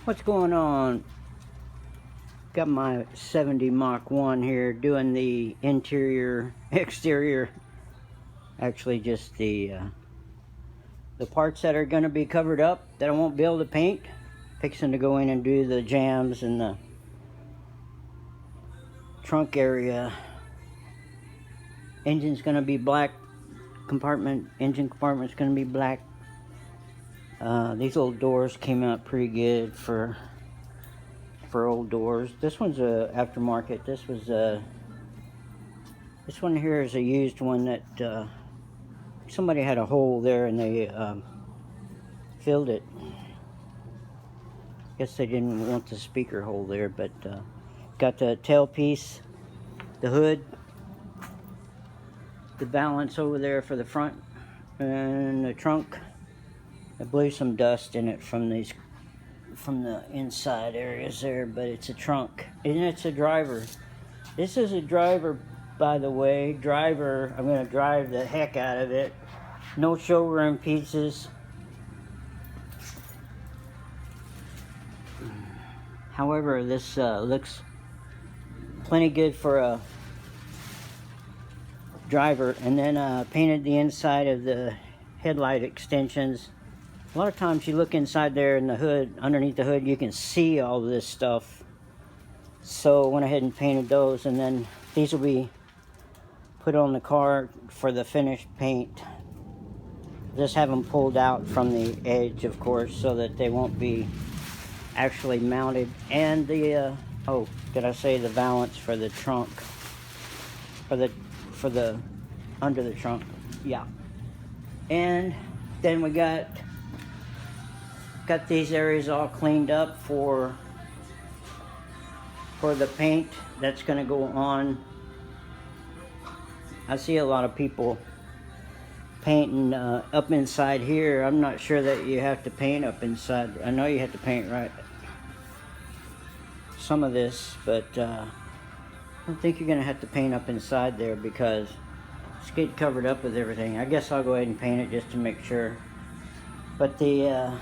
What's going on? Got my 70 Mach 1 here doing the interior, exterior, actually just the parts that are going to be covered up that I won't be able to paint. Fixing to go in and do the jambs and the trunk area. Engine's going to be black. Engine compartment's going to be black. These old doors came out pretty good for old doors. This one's a aftermarket. This one here is a used one that somebody had a hole there and they filled it. Guess they didn't want the speaker hole there, but got the tailpiece, the hood, the balance over there for the front, and the trunk. I believe some dust in it from the inside areas there, but it's a trunk and it's a driver. This is a driver, by the way. I'm going to drive the heck out of it. No showroom pieces. However, this looks plenty good for a driver. And then painted the inside of the headlight extensions. A lot of times you look inside there in the hood, underneath the hood, you can see all this stuff. So went ahead and painted those, and then these will be put on the car for the finished paint. Just have them pulled out from the edge, of course, so that they won't be actually mounted. And the oh, did I say the valance for the trunk? For the under the trunk, yeah. And then we got these areas all cleaned up for the paint that's going to go on. I see a lot of people painting up inside here. I'm not sure that you have to paint up inside. I know you have to paint right some of this, but I don't think you're going to have to paint up inside there because it's getting covered up with everything. I guess I'll go ahead and paint it just to make sure. But the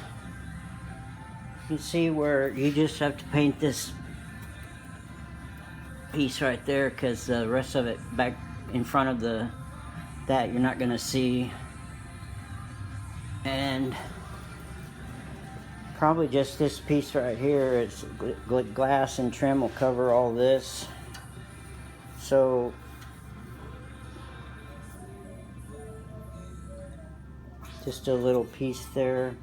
you can see where you just have to paint this piece right there, because the rest of it back in front of that you're not going to see. And probably just this piece right here, it's glass and trim will cover all this. So just a little piece there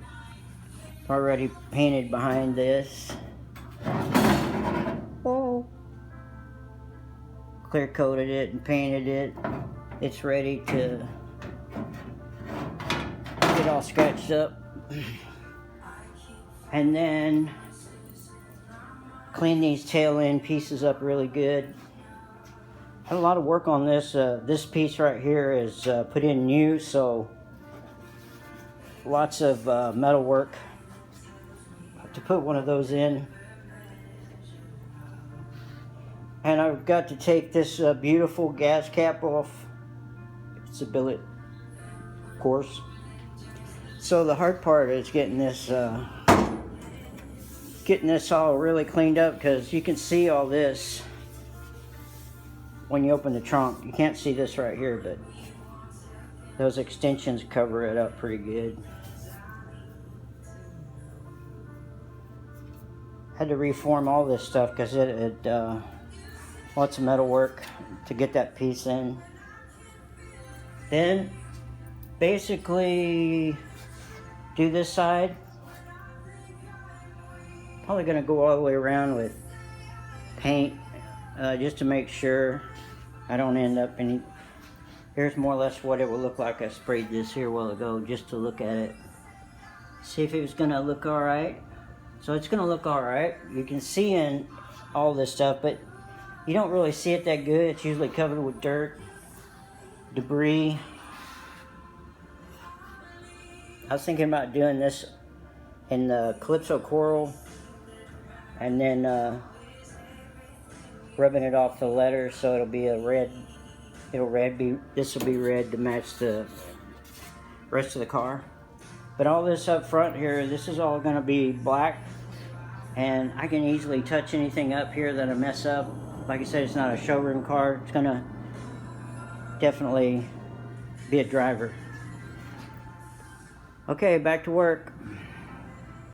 already painted behind this. Oh, clear coated it and painted it. It's ready to get all scratched up, and then clean these tail end pieces up really good. Had a lot of work on this. This piece right here is put in new, so lots of metal work to put one of those in. And I've got to take this beautiful gas cap off. It's a billet, of course. So the hard part is getting this all really cleaned up, because you can see all this when you open the trunk. You can't see this right here, but those extensions cover it up pretty good. Had to reform all this stuff because it lots of metal work to get that piece in. Then basically do this side. Probably going to go all the way around with paint just to make sure I don't end up any. Here's more or less what it will look like. I sprayed this here a while ago just to look at it, see if it was going to look all right. So it's going to look all right. You can see in all this stuff, but you don't really see it that good. It's usually covered with dirt, debris. I was thinking about doing this in the Calypso Corral and then rubbing it off the letters so it'll be a red. This will be red to match the rest of the car. But all this up front here, this is all going to be black. and I can easily touch anything up here that I mess up. Like I said, it's not a showroom car. It's gonna definitely be a driver. Okay, back to work.